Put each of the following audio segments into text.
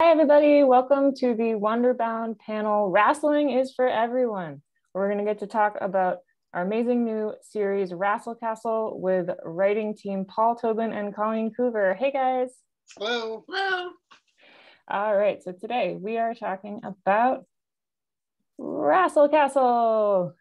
Hi, everybody. Welcome to the Wonderbound panel, Wrassling is for Everyone. We're going to get to talk about our amazing new series, Wrassle Castle, with writing team Paul Tobin and Colleen Coover. Hey, guys. Hello. Hello. All right, so today we are talking about Wrassle Castle.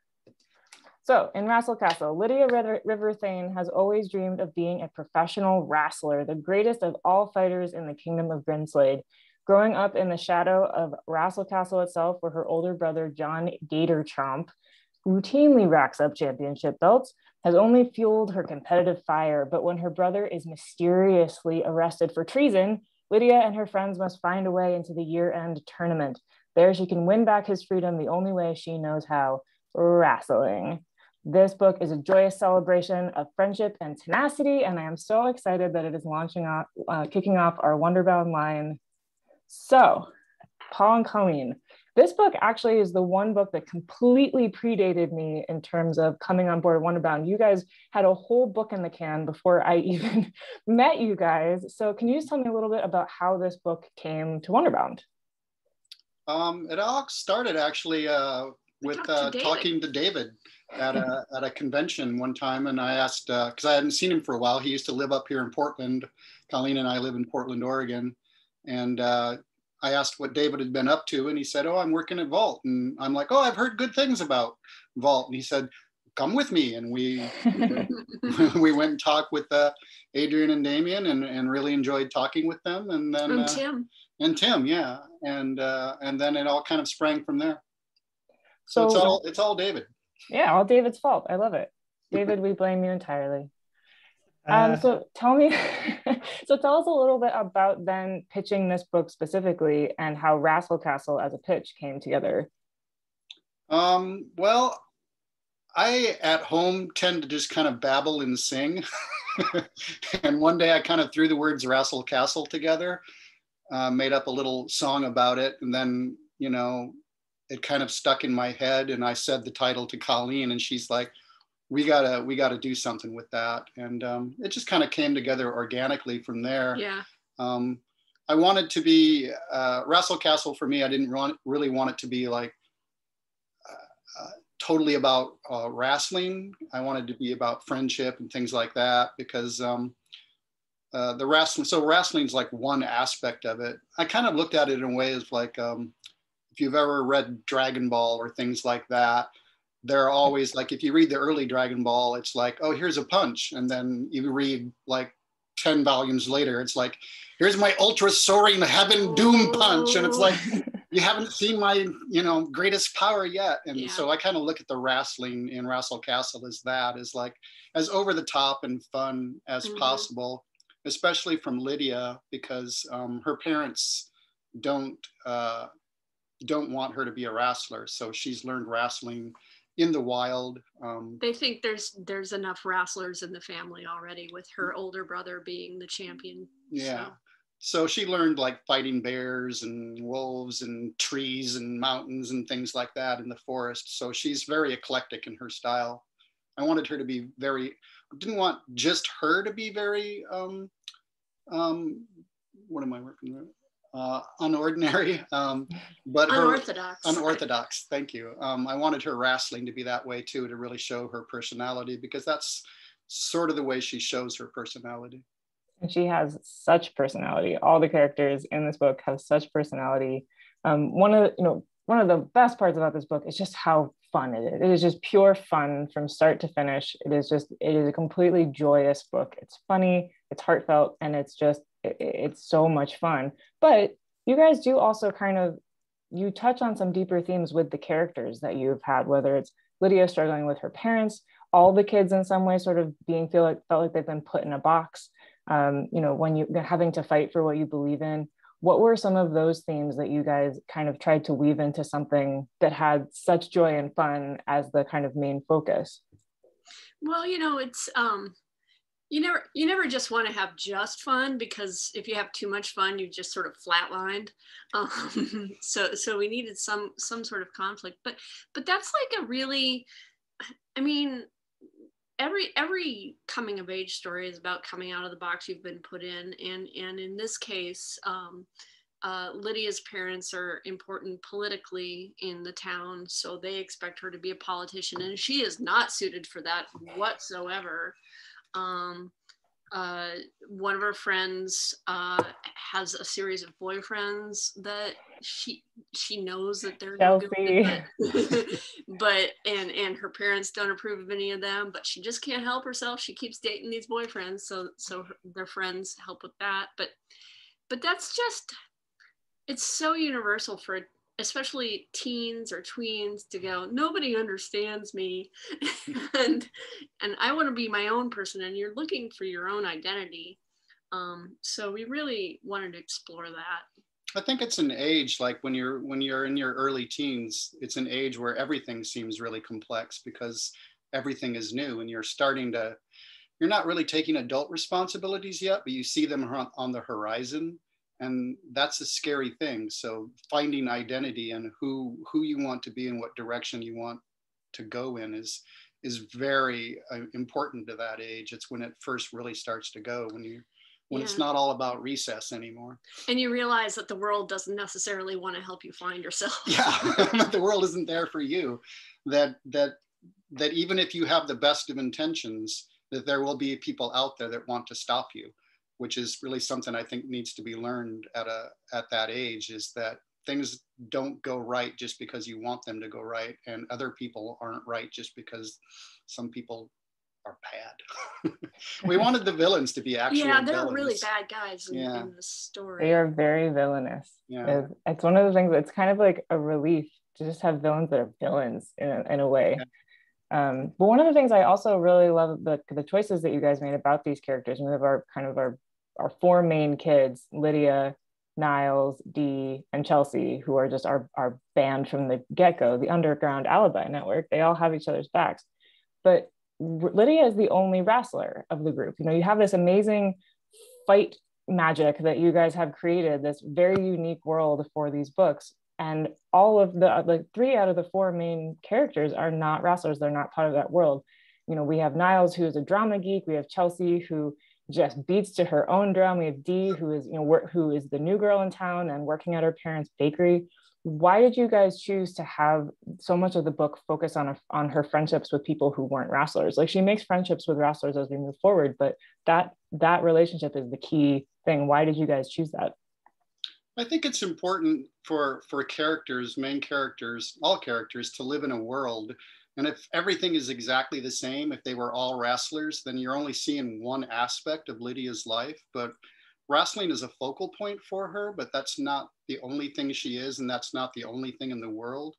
So in Wrassle Castle, Lydia Riverthane has always dreamed of being a professional wrestler, the greatest of all fighters in the kingdom of Grinslade. Growing up in the shadow of Wrassle Castle itself, where her older brother, John Gatorchomp, routinely racks up championship belts, has only fueled her competitive fire. But when her brother is mysteriously arrested for treason, Lydia and her friends must find a way into the year-end tournament. There she can win back his freedom the only way she knows how, wrestling. This book is a joyous celebration of friendship and tenacity, and I am so excited that it is kicking off our Wonderbound line. So, Paul and Colleen, this book actually is the one book that completely predated me in terms of coming on board Wonderbound. You guys had a whole book in the can before I even met you guys. So can you just tell me a little bit about how this book came to Wonderbound? It all started actually with talking to David at a convention one time, and I asked because I hadn't seen him for a while. He used to live up here in Portland. Colleen and I live in Portland, Oregon, and I asked what David had been up to, and he said, "Oh, I'm working at Vault." And I'm like, "Oh, I've heard good things about Vault." And he said, "Come with me." And we we went and talked with Adrian and Damien, and really enjoyed talking with them. And then Tim, yeah, and then it all kind of sprang from there. So it's all David. Yeah, all David's fault. I love it. David, we blame you entirely. So tell us a little bit about then pitching this book specifically and how Wrassle Castle as a pitch came together. Well, I at home tend to just kind of babble and sing. And one day I kind of threw the words Wrassle Castle together, made up a little song about it, and then, it kind of stuck in my head, and I said the title to Colleen, and she's like, we gotta do something with that. And it just kind of came together organically from there. Yeah. I wanted to be Wrassle Castle for me. I didn't really want it to be like totally about wrestling. I wanted to be about friendship and things like that, because the wrestling. So wrestling's like one aspect of it. I kind of looked at it in a way as like, if you've ever read Dragon Ball or things like that, they're always like, if you read the early Dragon Ball, it's like, oh, here's a punch. And then you read like 10 volumes later, it's like, here's my ultra soaring heaven doom punch. And it's like, you haven't seen my, greatest power yet. And so I kind of look at the wrestling in Wrassle Castle as that, is like as over the top and fun as possible, especially from Lydia, because her parents don't want her to be a wrestler. So she's learned wrestling in the wild. They think there's enough wrestlers in the family already, with her older brother being the champion. Yeah. So she learned like fighting bears and wolves and trees and mountains and things like that in the forest. So she's very eclectic in her style. I wanted her to be didn't want just her to be very, what am I working with? Unordinary, but unorthodox. Thank you. I wanted her wrestling to be that way too, to really show her personality, because that's sort of the way she shows her personality. And she has such personality. All the characters in this book have such personality. One of the best parts about this book is just how fun it is. It is just pure fun from start to finish. It is a completely joyous book. It's funny, it's heartfelt, and it's so much fun. But you guys do also you touch on some deeper themes with the characters that you've had, whether it's Lydia struggling with her parents, all the kids in some way sort of felt like they've been put in a box, when you're having to fight for what you believe in. What were some of those themes that you guys kind of tried to weave into something that had such joy and fun as the kind of main focus? Well, it's you never just want to have just fun, because if you have too much fun, you just sort of flatlined. So we needed some sort of conflict, but that's like a really, every coming of age story is about coming out of the box you've been put in, and in this case, Lydia's parents are important politically in the town, so they expect her to be a politician, and she is not suited for that whatsoever. One of her friends has a series of boyfriends that she knows that they're no good, but and her parents don't approve of any of them, but she just can't help herself. She keeps dating these boyfriends, so their friends help with that. But that's just, it's so universal for especially teens or tweens to go, nobody understands me, and I want to be my own person, and you're looking for your own identity. So we really wanted to explore that. I think it's an age, like when you're in your early teens, it's an age where everything seems really complex because everything is new, and you're not really taking adult responsibilities yet, but you see them on the horizon. And that's a scary thing. So finding identity and who you want to be and what direction you want to go in is very important to that age. It's when it first really starts to go, when it's not all about recess anymore. And you realize that the world doesn't necessarily want to help you find yourself. Yeah, the world isn't there for you. That even if you have the best of intentions, that there will be people out there that want to stop you, which is really something I think needs to be learned at that age, is that things don't go right just because you want them to go right, and other people aren't right just because some people are bad. We wanted the villains to be actual villains. They're really bad guys in the story. They are very villainous. Yeah. It's one of the things, it's kind of like a relief to just have villains that are villains in a way. Yeah. But one of the things I also really love the choices that you guys made about these characters. We have our four main kids, Lydia, Niles, Dee, and Chelsea, who are just our band from the get-go, the underground alibi network. They all have each other's backs. But Lydia is the only wrestler of the group. You have this amazing fight magic that you guys have created, this very unique world for these books. And all of the 3 out of the 4 main characters are not wrestlers. They're not part of that world. We have Niles, who is a drama geek. We have Chelsea, who just beats to her own drum. We have Dee, who is the new girl in town and working at her parents' bakery. Why did you guys choose to have so much of the book focus on her friendships with people who weren't wrestlers? Like, she makes friendships with wrestlers as we move forward, but that relationship is the key thing. Why did you guys choose that? I think it's important for characters, main characters, all characters, to live in a world. And if everything is exactly the same, if they were all wrestlers, then you're only seeing one aspect of Lydia's life. But wrestling is a focal point for her, but that's not the only thing she is, and that's not the only thing in the world.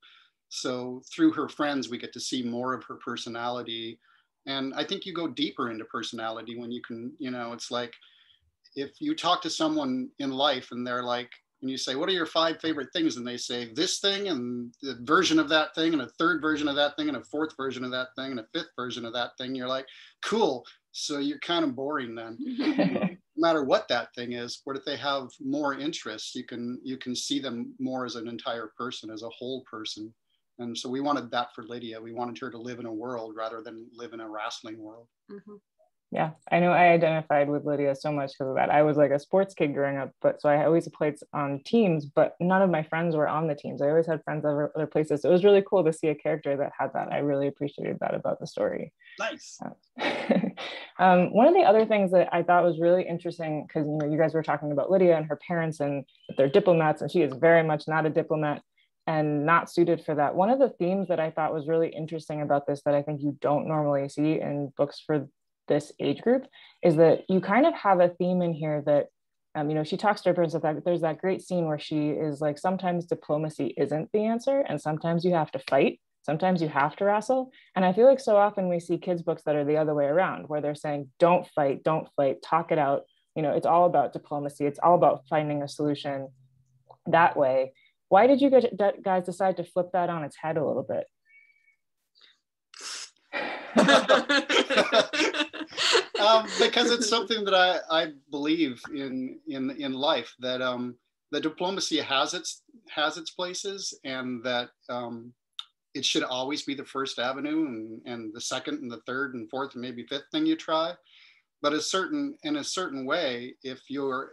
So through her friends, we get to see more of her personality. And I think you go deeper into personality when you can, it's like, if you talk to someone in life and they're like, and you say, what are your 5 favorite things? And they say this thing and the version of that thing and a 3rd version of that thing and a 4th version of that thing and a 5th version of that thing. You're like, cool. So you're kind of boring then. No matter what that thing is, what if they have more interests? You can see them more as an entire person, as a whole person. And so we wanted that for Lydia. We wanted her to live in a world rather than live in a wrestling world. Mm-hmm. Yeah, I know I identified with Lydia so much because of that. I was like a sports kid growing up, but so I always played on teams, but none of my friends were on the teams. I always had friends other places. So it was really cool to see a character that had that. I really appreciated that about the story. Nice. One of the other things that I thought was really interesting, because you guys were talking about Lydia and her parents and that they're diplomats, and she is very much not a diplomat and not suited for that. One of the themes that I thought was really interesting about this that I think you don't normally see in books for this age group is that you kind of have a theme in here that she talks to her parents about that. There's that great scene where she is like, sometimes diplomacy isn't the answer, and sometimes you have to fight, sometimes you have to wrestle. And I feel like so often we see kids books that are the other way around, where they're saying don't fight, talk it out. It's all about diplomacy, it's all about finding a solution that way. Why did you guys decide to flip that on its head a little bit? Because it's something that I believe in life, that that diplomacy has its places, and that it should always be the first avenue and the second and the third and fourth and maybe 5th thing you try. But in a certain way, if your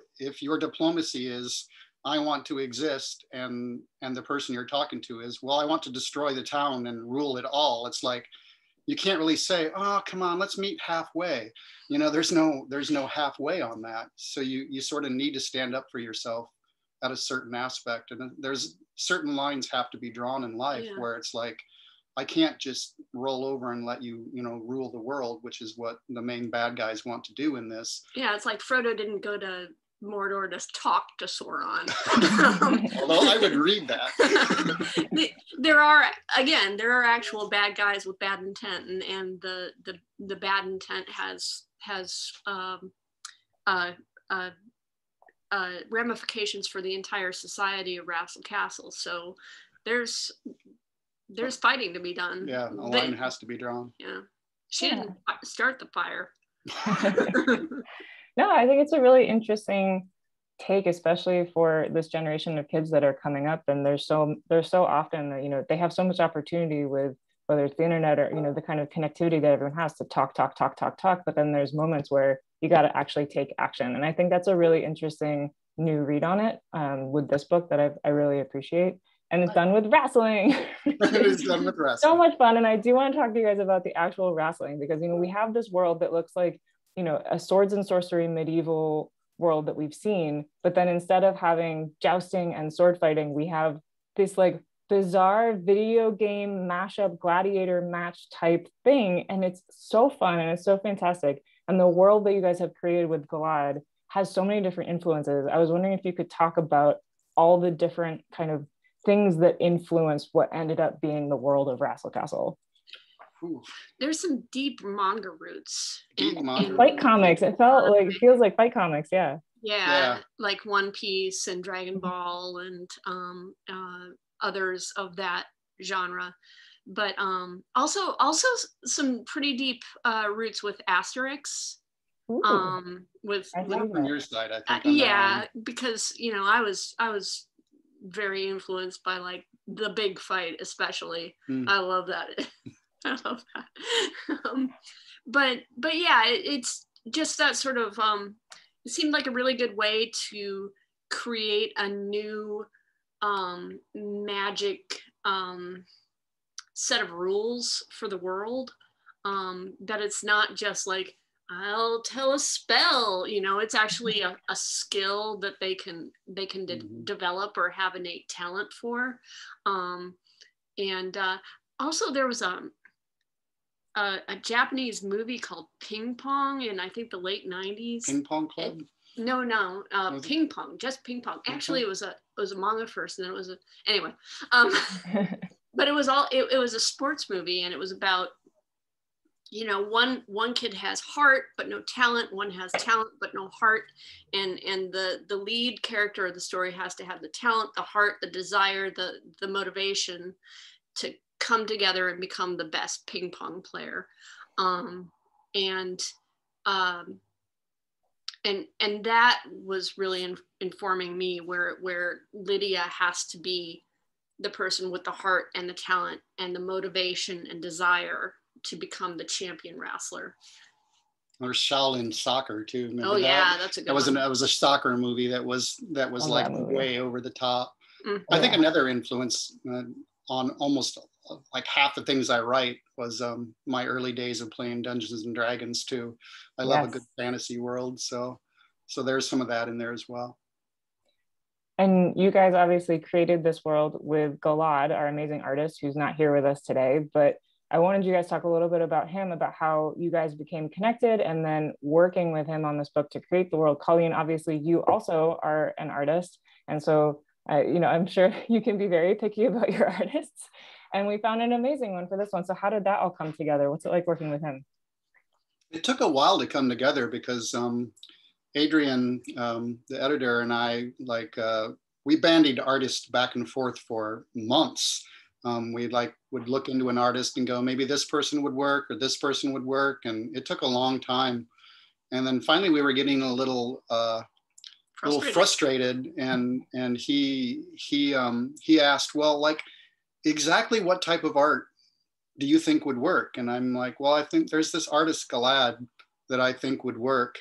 diplomacy is I want to exist, and the person you're talking to is, well, I want to destroy the town and rule it all. It's like, you can't really say, oh, come on, let's meet halfway. You know, there's no halfway on that. So you sort of need to stand up for yourself at a certain aspect. And there's certain lines have to be drawn in life where it's like, I can't just roll over and let you, you know, rule the world, which is what the main bad guys want to do in this. Yeah, it's like Frodo didn't go to Mordor to talk to Sauron. Although I would read that. there are actual bad guys with bad intent, and the bad intent has ramifications for the entire society of Wrassle Castle. So there's fighting to be done. Yeah, a line has to be drawn. Yeah, she didn't start the fire. No, I think it's a really interesting take, especially for this generation of kids that are coming up. And there's so often that, you know, they have so much opportunity with whether it's the internet or, you know, the kind of connectivity that everyone has to talk. But then there's moments where you got to actually take action. And I think that's a really interesting new read on it with this book that I really appreciate. And it's done with wrestling. It's done with wrestling. So much fun. And I do want to talk to you guys about the actual wrestling, because, you know, we have this world that looks like, you know, a swords and sorcery medieval world that we've seen, but then instead of having jousting and sword fighting, we have this like bizarre video game mashup gladiator match type thing. And it's so fun and it's so fantastic. And the world that you guys have created with Galad has so many different influences. I was wondering if you could talk about all the different kind of things that influenced what ended up being the world of Wrassle Castle. Ooh. There's some deep manga roots. In fight comics. It feels like fight comics. Yeah, like One Piece and Dragon Ball and others of that genre. But also some pretty deep roots with Asterix. With from your side, I think. Because, you know, I was very influenced by like The Big Fight, especially. I love that. I love that. But yeah, it's just that sort of, it seemed like a really good way to create a new magic set of rules for the world. That it's not just like, I'll tell a spell, you know, it's actually a skill that they can develop or have innate talent for. And also there was a Japanese movie called Ping Pong in I think the late 90s. Ping Pong Club? No, Ping Pong, just Ping Pong. Actually, it was a manga first, and then it was anyway. But it was a sports movie, and it was about, you know, one kid has heart but no talent, one has talent but no heart, and the lead character of the story has to have the talent, the heart, the desire, the motivation to come together and become the best ping pong player. And that was really informing me where Lydia has to be the person with the heart and the talent and the motivation and desire to become the champion wrestler. Or Shaolin Soccer too. Remember that's a good one. That was a soccer movie that was like way over the top. I think another influence on almost like half the things I write was my early days of playing Dungeons and Dragons too. I love a good fantasy world, so there's some of that in there as well. And you guys obviously created this world with Galad, our amazing artist, who's not here with us today, but I wanted you guys to talk a little bit about him, about how you guys became connected and then working with him on this book to create the world. Colleen, obviously you also are an artist. And so, you know, I'm sure you can be very picky about your artists. And we found an amazing one for this one. So how did that all come together? What's it like working with him? It took a while to come together because Adrian, the editor, and I, we bandied artists back and forth for months. We would look into an artist and go, maybe this person would work or this person would work. And it took a long time. And then finally we were getting a little frustrated. And he asked, well, like, exactly what type of art do you think would work? And I'm like, well, I think there's this artist Galad that I think would work.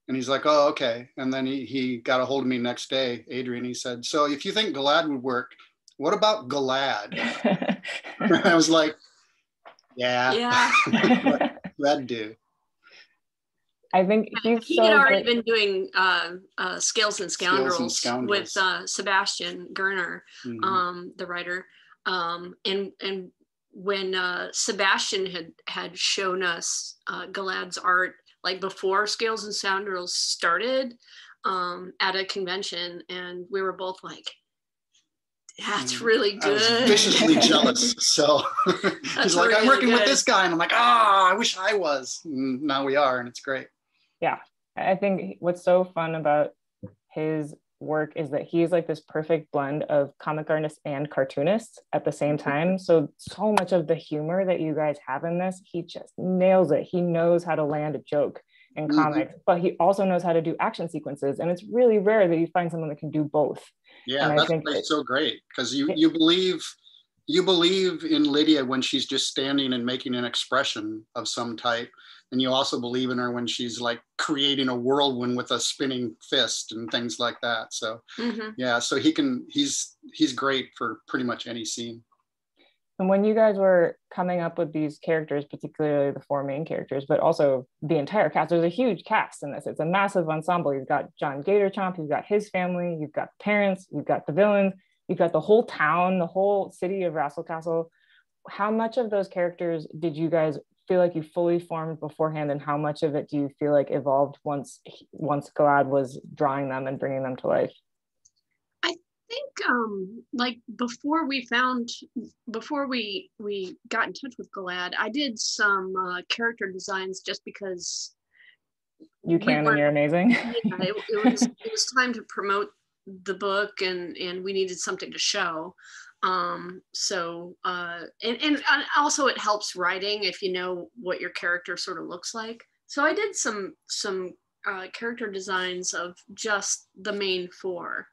And he's like, oh, okay. And then he got a hold of me next day, Adrian. He said, so if you think Galad would work, what about Galad? I was like, yeah. That'd do. I think he had already been doing Scales and Scoundrels with Sebastian Gerner, the writer. And when Sebastian had shown us Galad's art, like before Scales and Scoundrels started, at a convention, and we were both like, that's really good. I was viciously jealous. So he's like, really I'm working with this guy. And I'm like, I wish I was. And now we are, and it's great. Yeah. I think what's so fun about his work is that he's like this perfect blend of comic artist and cartoonist at the same time. So much of the humor that you guys have in this, he just nails it. He knows how to land a joke in comics, but he also knows how to do action sequences. And it's really rare that you find someone that can do both. Yeah, and that's so great, because you believe in Lydia when she's just standing and making an expression of some type, and you also believe in her when she's like creating a whirlwind with a spinning fist and things like that. So yeah, so he's great for pretty much any scene. And when you guys were coming up with these characters, particularly the four main characters, but also the entire cast, there's a huge cast in this. It's a massive ensemble. You've got John Gatorchomp, you've got his family, you've got the parents, you've got the villains, you've got the whole town, the whole city of Wrassle Castle. How much of those characters did you guys feel like you fully formed beforehand, and how much of it do you feel like evolved once Galad was drawing them and bringing them to life? I think like before we got in touch with Galad, I did some character designs just because you can and you're amazing. Yeah, it was time to promote the book, and we needed something to show. So and also it helps writing if you know what your character sort of looks like. So I did some character designs of just the main four.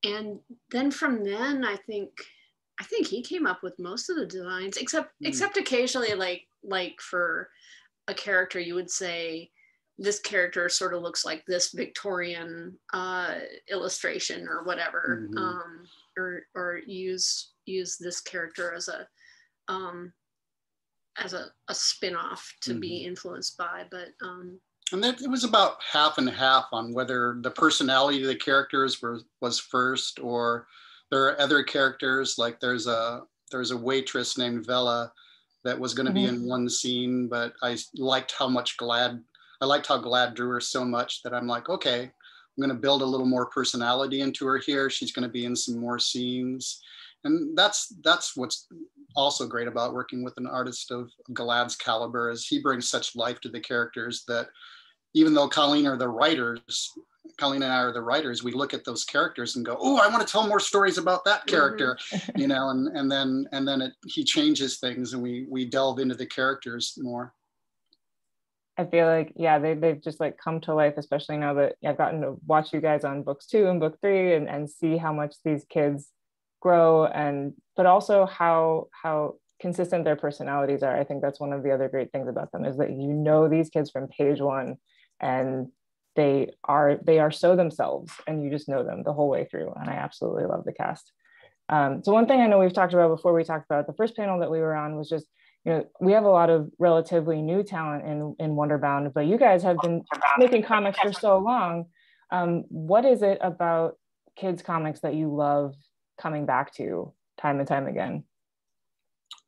And then from then, I think he came up with most of the designs, except occasionally, like for a character, you would say this character sort of looks like this Victorian illustration or whatever, or use this character as a spin-off to be influenced by, but. And then it was about half and half on whether the personality of the characters was first, or there are other characters, like there's a waitress named Vela that was going to be in one scene, but I liked how Galad drew her so much that I'm like, okay, I'm going to build a little more personality into her here. She's going to be in some more scenes. And that's what's also great about working with an artist of Galad's caliber, is he brings such life to the characters that even though Colleen and I are the writers, we look at those characters and go, oh, I want to tell more stories about that character, and then he changes things, and we delve into the characters more. I feel like, yeah, they've just like come to life, especially now that I've gotten to watch you guys on books 2 and book 3 and see how much these kids grow, but also how consistent their personalities are. I think that's one of the other great things about them, is that you know these kids from page 1, and they are so themselves, and you just know them the whole way through. And I absolutely love the cast. So one thing I know we've talked about before we talked about the first panel that we were on was just, we have a lot of relatively new talent in Wonderbound, but you guys have been making comics for so long. What is it about kids comics that you love coming back to time and time again?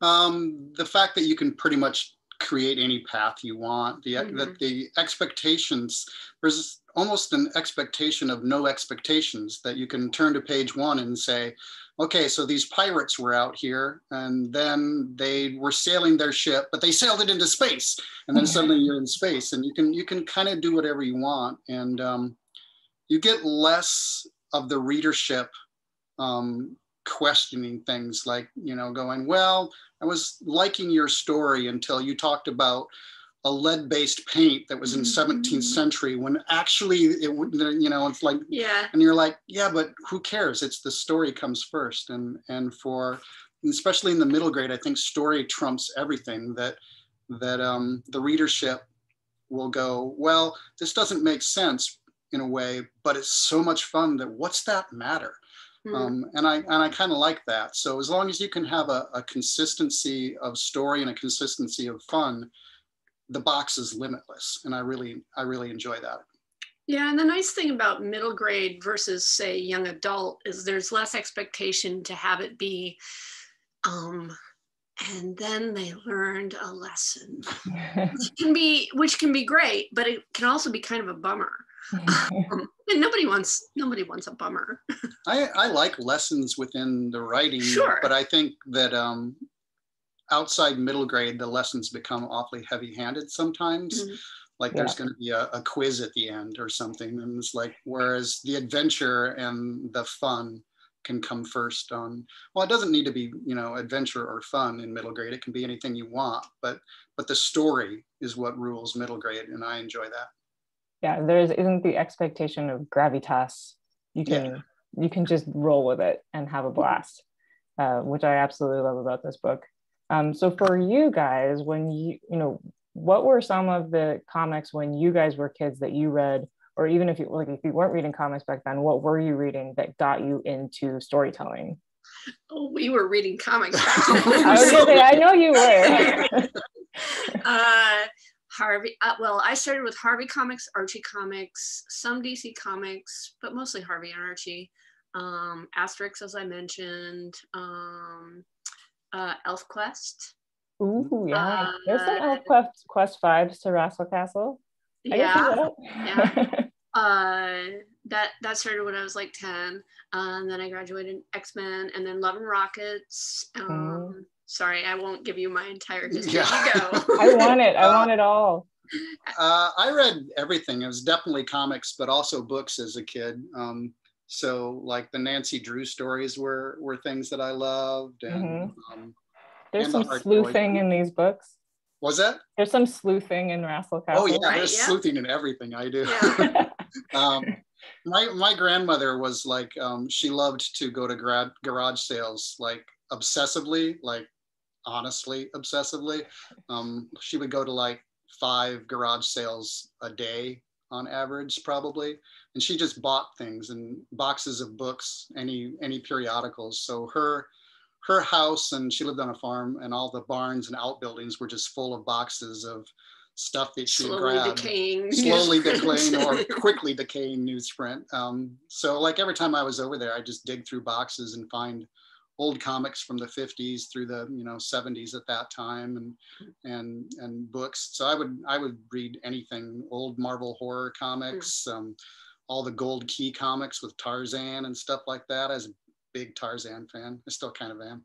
The fact that you can pretty much create any path you want, that the expectations, there's almost an expectation of no expectations, that you can turn to page 1 and say, okay, so these pirates were out here, and then they were sailing their ship, but they sailed it into space, and then suddenly you're in space, and you can kind of do whatever you want, and you get less of the readership questioning things, like, going, well, I was liking your story until you talked about a lead-based paint that was in 17th century, when actually it's like, yeah, and you're like, yeah, but who cares? It's the story comes first, and especially in the middle grade, I think story trumps everything. That the readership will go, well, this doesn't make sense in a way, but it's so much fun that what's that matter? And I kind of like that. So as long as you can have a consistency of story and a consistency of fun, the box is limitless. And I really enjoy that. Yeah, and the nice thing about middle grade versus, say, young adult is there's less expectation to have it be, and then they learned a lesson, which can be great, but it can also be kind of a bummer. And nobody wants a bummer. I like lessons within the writing, sure, but I think that outside middle grade, the lessons become awfully heavy-handed sometimes. Like there's going to be a quiz at the end or something, and it's like, whereas the adventure and the fun can come first on, well, it doesn't need to be, you know, adventure or fun in middle grade. It can be anything you want, but the story is what rules middle grade, and I enjoy that. Yeah, there isn't the expectation of gravitas. You can just roll with it and have a blast, which I absolutely love about this book. So for you guys, when you know, what were some of the comics when you guys were kids that you read, or even if you weren't reading comics back then, what were you reading that got you into storytelling? Oh, we were reading comics back then. I was gonna say, I know you were. Harvey, well, I started with Harvey Comics, Archie Comics, some DC Comics, but mostly Harvey and Archie. Asterix, as I mentioned, Elf Quest. Ooh, yeah. There's some Elf Quest vibes to Wrassle Castle. Yeah. That started when I was like 10. And then I graduated in X-Men, and then Love and Rockets. Sorry, I won't give you my entire history. Yeah. You go. I want it all. I read everything. It was definitely comics, but also books as a kid. So like the Nancy Drew stories were things that I loved. And there's some sleuthing in these books. Was that? There's some sleuthing in Wrassle Castle. Oh yeah, there's sleuthing in everything I do. Yeah. My grandmother was like, she loved to go to garage sales like obsessively, like honestly obsessively. She would go to like 5 garage sales a day on average, probably, and she just bought things and boxes of books, any periodicals. So her house, and she lived on a farm, and all the barns and outbuildings were just full of boxes of stuff that she grabbed. Slowly decaying or quickly decaying newsprint. So like every time I was over there, I just dig through boxes and find old comics from the 50s through the 70s at that time, and books. So I would read anything, old Marvel horror comics, all the Gold Key comics with Tarzan and stuff like that. I was a big Tarzan fan. I still kind of am.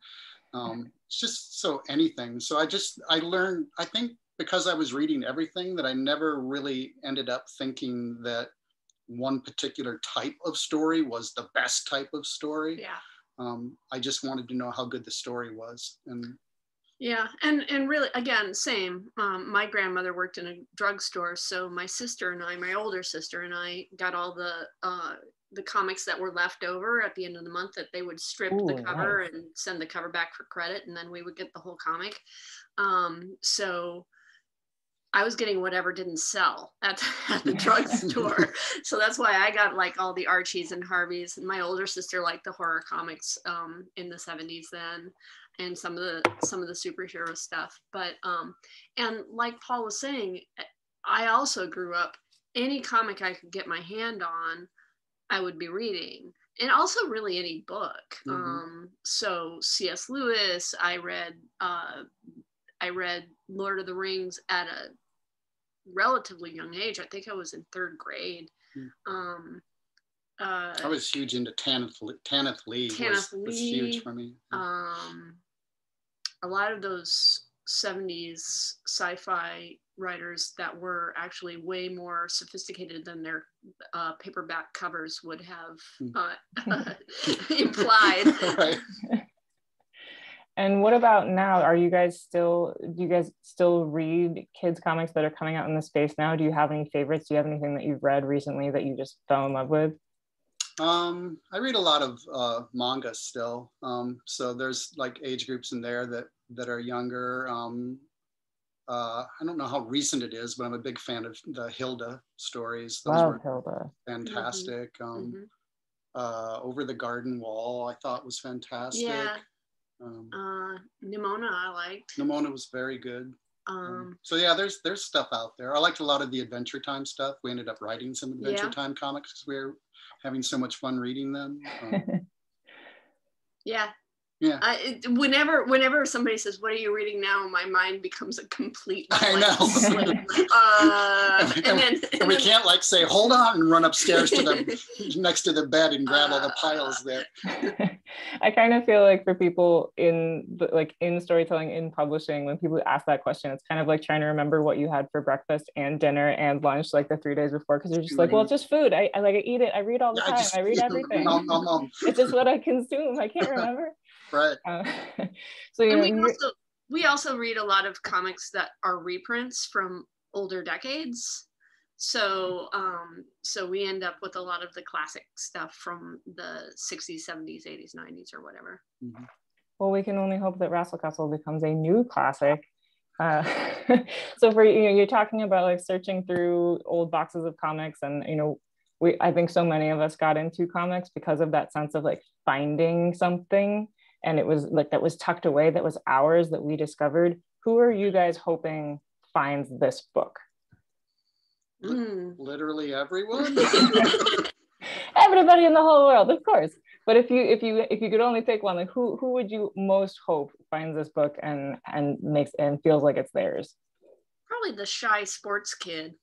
It's just so anything. So I learned, I think because I was reading everything, that I never really ended up thinking that one particular type of story was the best type of story. Yeah. I just wanted to know how good the story was. And yeah, and really, again, same. My grandmother worked in a drugstore, so my sister and I, my older sister and I, got all the comics that were left over at the end of the month, that they would strip the cover and send the cover back for credit, and then we would get the whole comic. So I was getting whatever didn't sell at the drugstore. So that's why I got like all the Archies and Harveys. And my older sister liked the horror comics in the 70s then, and some of the superhero stuff. But and like Paul was saying, I also grew up, any comic I could get my hand on, I would be reading. And also really any book. So C.S. Lewis, I read Lord of the Rings at a relatively young age. I think I was in 3rd grade. I was huge into Tanith Lee. Was huge for me. A lot of those 70s sci-fi writers that were actually way more sophisticated than their paperback covers would have implied. Right. And what about now? Do you guys still read kids comics that are coming out in the space now? Do you have any favorites? Do you have anything that you've read recently that you just fell in love with? I read a lot of manga still. So there's like age groups in there that are younger. I don't know how recent it is, but I'm a big fan of the Hilda stories. Those Love were Hilda. fantastic. Over the Garden Wall, I thought was fantastic. Yeah. Nimona, I liked. Nimona was very good. So yeah, there's stuff out there. I liked a lot of the Adventure Time stuff. We ended up writing some Adventure Time comics because we were having so much fun reading them. Yeah. Yeah. Whenever somebody says, "What are you reading now?" my mind becomes a complete. I know. And we can't like say, "Hold on," and run upstairs to the next to the bed and grab all the piles there. I kind of feel like for people in storytelling, in publishing, when people ask that question, it's kind of like trying to remember what you had for breakfast and dinner and lunch like the 3 days before, because you're just like, well, it's just food. I eat it. I read all the time. I read everything. It's just what I consume. I can't remember. Right. So we also read a lot of comics that are reprints from older decades. So we end up with a lot of the classic stuff from the 60s, 70s, 80s, 90s, or whatever. Well, we can only hope that Wrassle Castle becomes a new classic. So for you're talking about like searching through old boxes of comics, and I think so many of us got into comics because of that sense of like finding something, and it was like that was tucked away, that was ours, that we discovered. Who are you guys hoping finds this book? Literally everyone. Everybody in the whole world, of course. But if you could only pick one, like who would you most hope finds this book and feels like it's theirs? Probably the shy sports kid.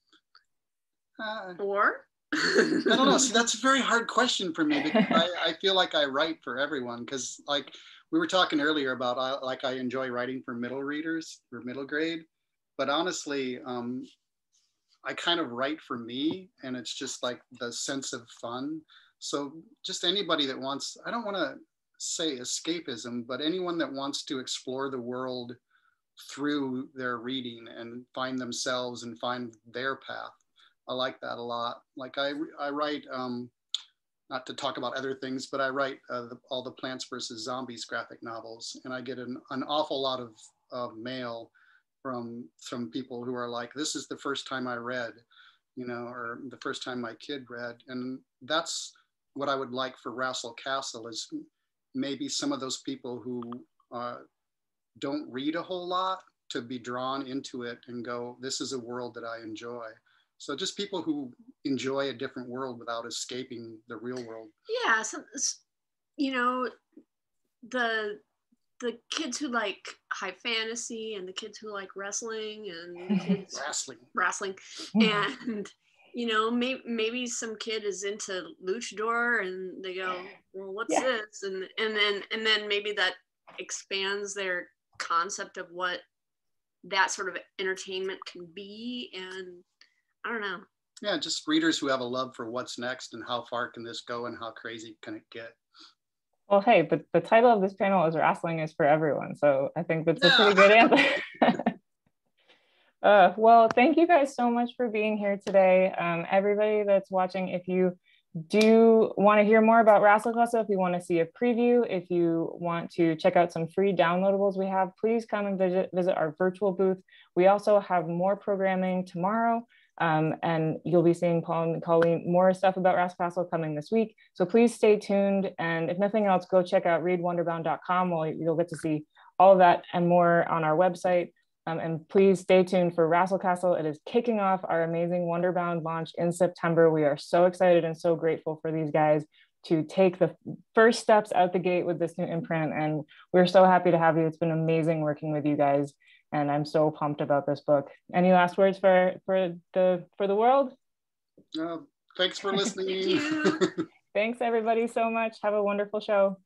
Or I don't know. See, that's a very hard question for me, because I feel like I write for everyone, because like we were talking earlier about I enjoy writing for middle readers, for middle grade, but honestly, I kind of write for me, and it's just like the sense of fun. So just anybody that wants, I don't want to say escapism, but anyone that wants to explore the world through their reading and find themselves and find their path. I like that a lot. Like I write, not to talk about other things, but I write all the Plants vs. Zombies graphic novels, and I get an awful lot of mail from people who are like, this is the first time I read, or the first time my kid read. And that's what I would like for Wrassle Castle, is maybe some of those people who don't read a whole lot to be drawn into it and go, this is a world that I enjoy. So just people who enjoy a different world without escaping the real world. Yeah, so, the kids who like high fantasy, and the kids who like wrestling, and the kids wrestling, and maybe some kid is into luchador, and they go, well, what's this? And then maybe that expands their concept of what that sort of entertainment can be. And I don't know. Yeah, just readers who have a love for what's next and how far can this go and how crazy can it get. Well, hey, but the title of this panel is Wrassling is for Everyone. So I think that's a pretty good answer. Well, thank you guys so much for being here today. Everybody that's watching, if you do want to hear more about Wrassle Castle, if you want to see a preview, if you want to check out some free downloadables we have, please come and visit our virtual booth. We also have more programming tomorrow. And you'll be seeing Paul and Colleen more stuff about Wrassle Castle coming this week. So please stay tuned. And if nothing else, go check out readwonderbound.com. You'll get to see all of that and more on our website. And please stay tuned for Wrassle Castle. It is kicking off our amazing Wonderbound launch in September. We are so excited and so grateful for these guys to take the first steps out the gate with this new imprint. And we're so happy to have you. It's been amazing working with you guys. And I'm so pumped about this book. Any last words for the world? Thanks for listening. Thanks everybody so much. Have a wonderful show.